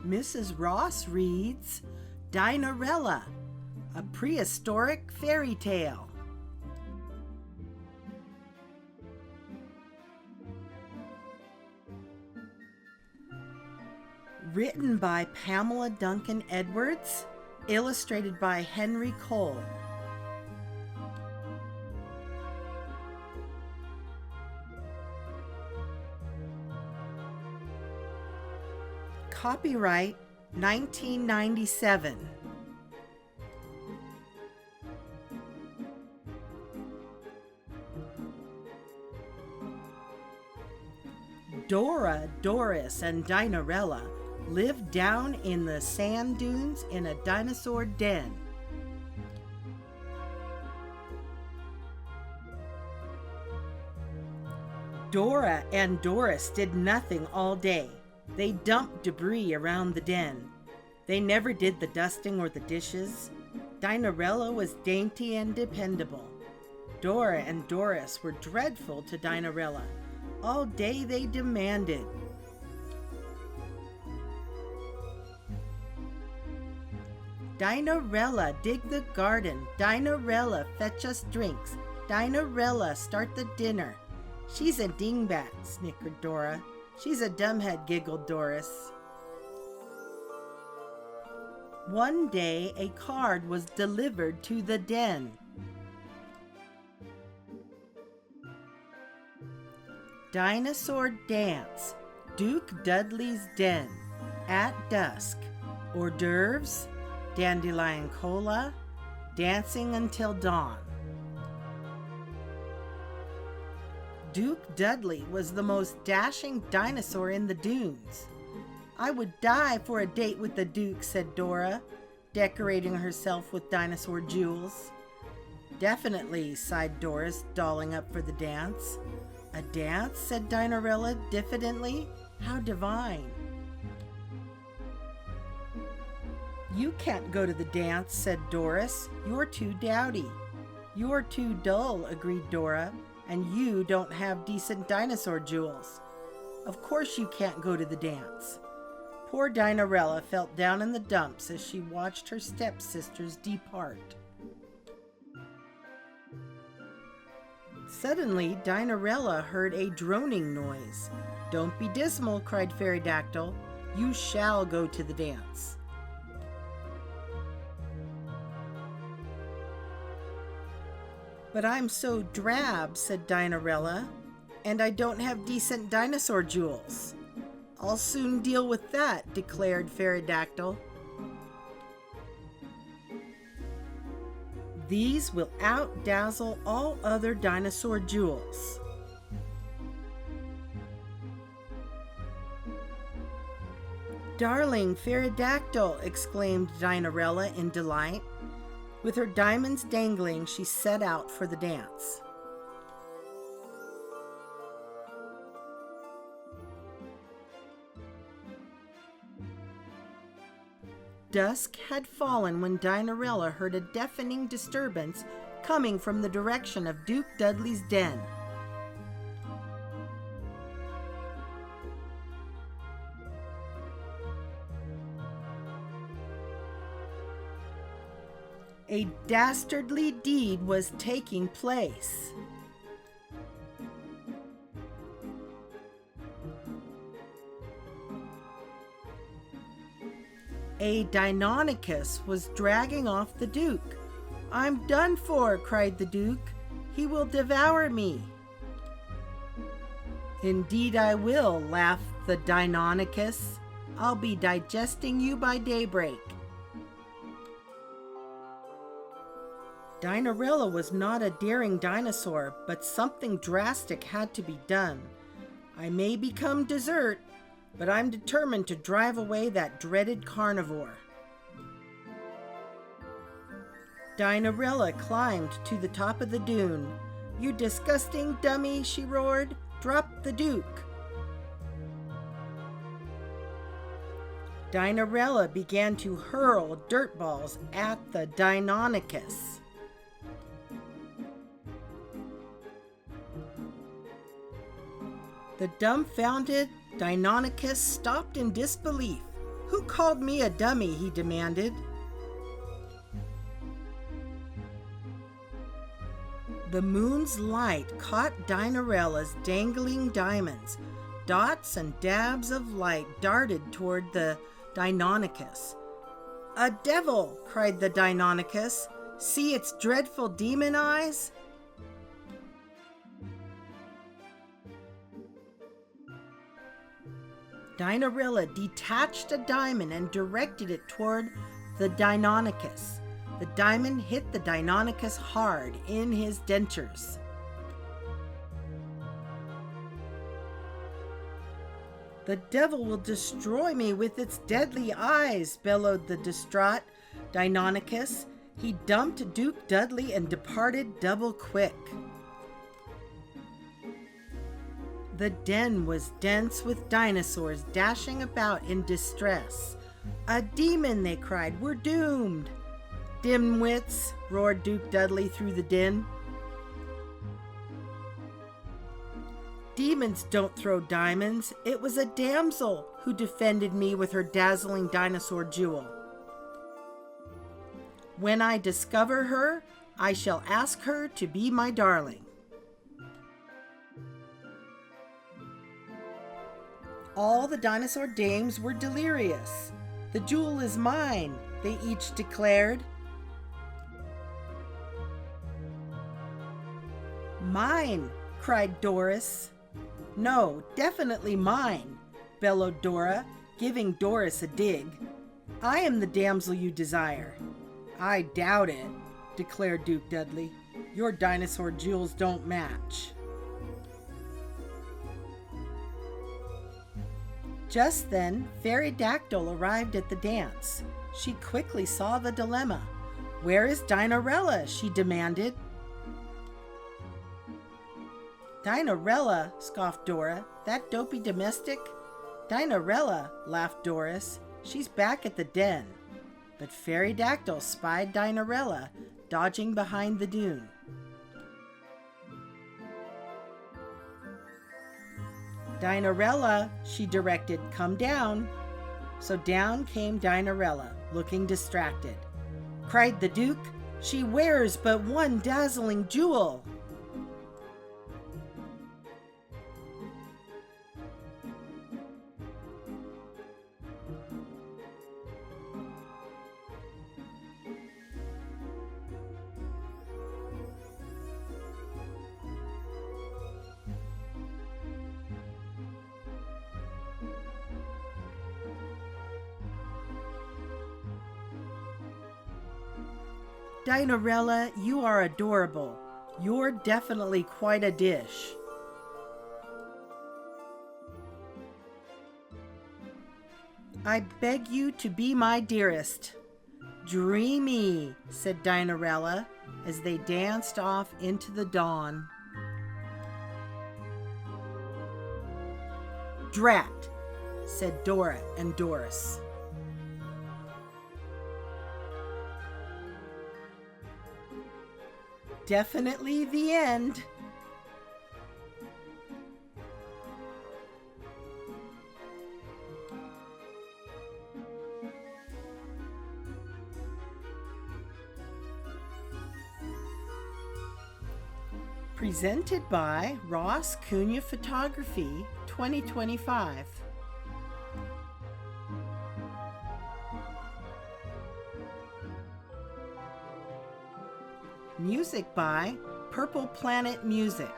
Mrs. Ross reads Dinorella, a prehistoric fairy tale. Written by Pamela Duncan Edwards, illustrated by Henry Cole. Copyright 1997. Dora, Doris, and Dinorella lived down in the sand dunes in a dinosaur den. Dora and Doris did nothing all day. They dumped debris around the den. They never did the dusting or the dishes. Dinorella was dainty and dependable. Dora and Doris were dreadful to Dinorella. All day they demanded, Dinorella, dig the garden. Dinorella, fetch us drinks. Dinorella, start the dinner. She's a dingbat, snickered Dora. She's a dumbhead, giggled Doris. One day, a card was delivered to the den. Dinosaur dance, Duke Dudley's den, at dusk. Hors d'oeuvres, dandelion cola, dancing until dawn. Duke Dudley was the most dashing dinosaur in the dunes. I would die for a date with the Duke, said Dora, decorating herself with dinosaur jewels. Definitely, sighed Doris, dolling up for the dance. A dance, said Dinorella diffidently. How divine. You can't go to the dance, said Doris. You're too dowdy. You're too dull, agreed Dora, and you don't have decent dinosaur jewels. Of course you can't go to the dance. Poor Dinorella felt down in the dumps as she watched her stepsisters depart. Suddenly, Dinorella heard a droning noise. Don't be dismal, cried Pterodactyl. You shall go to the dance. But I'm so drab, said Dinorella, and I don't have decent dinosaur jewels. I'll soon deal with that, declared Pterodactyl. These will outdazzle all other dinosaur jewels. Darling Pterodactyl, exclaimed Dinorella in delight. With her diamonds dangling, she set out for the dance. Dusk had fallen when Dinorella heard a deafening disturbance coming from the direction of Duke Dudley's den. A dastardly deed was taking place. A Deinonychus was dragging off the Duke. I'm done for, cried the Duke. He will devour me. Indeed I will, laughed the Deinonychus. I'll be digesting you by daybreak. Dinorella was not a daring dinosaur, but something drastic had to be done. I may become dessert, but I'm determined to drive away that dreaded carnivore. Dinorella climbed to the top of the dune. You disgusting dummy, she roared. Drop the Duke. Dinorella began to hurl dirt balls at the Deinonychus. The dumbfounded Deinonychus stopped in disbelief. Who called me a dummy? He demanded. The moon's light caught Dinorella's dangling diamonds. Dots and dabs of light darted toward the Deinonychus. "A devil!" cried the Deinonychus. "See its dreadful demon eyes?" Dinorella detached a diamond and directed it toward the Deinonychus. The diamond hit the Deinonychus hard in his dentures. "The devil will destroy me with its deadly eyes," bellowed the distraught Deinonychus. He dumped Duke Dudley and departed double quick. The den was dense with dinosaurs dashing about in distress. "A demon!" they cried. "We're doomed!" "Dimwits!" roared Duke Dudley through the din. "Demons don't throw diamonds. It was a damsel who defended me with her dazzling dinosaur jewel. When I discover her, I shall ask her to be my darling." All the dinosaur dames were delirious. "The jewel is mine," they each declared. "Mine!" cried Doris. "No, definitely mine," bellowed Dora, giving Doris a dig. "I am the damsel you desire." "I doubt it," declared Duke Dudley. "Your dinosaur jewels don't match." Just then, Fairy Dactyl arrived at the dance. She quickly saw the dilemma. "Where is Dinorella?" she demanded. "Dinorella?" scoffed Dora. "That dopey domestic?" "Dinorella," laughed Doris. "She's back at the den." But Fairy Dactyl spied Dinorella, dodging behind the dune. "Dinorella," she directed, "come down." So down came Dinorella, looking distracted. Cried the Duke, "She wears but one dazzling jewel." "Dinorella, you are adorable. You're definitely quite a dish." "I beg you to be my dearest." "Dreamy," said Dinorella as they danced off into the dawn. "Drat," said Dora and Doris. Definitely the end. Presented by Ross Cunha Photography 2025. Music by Purple Planet Music.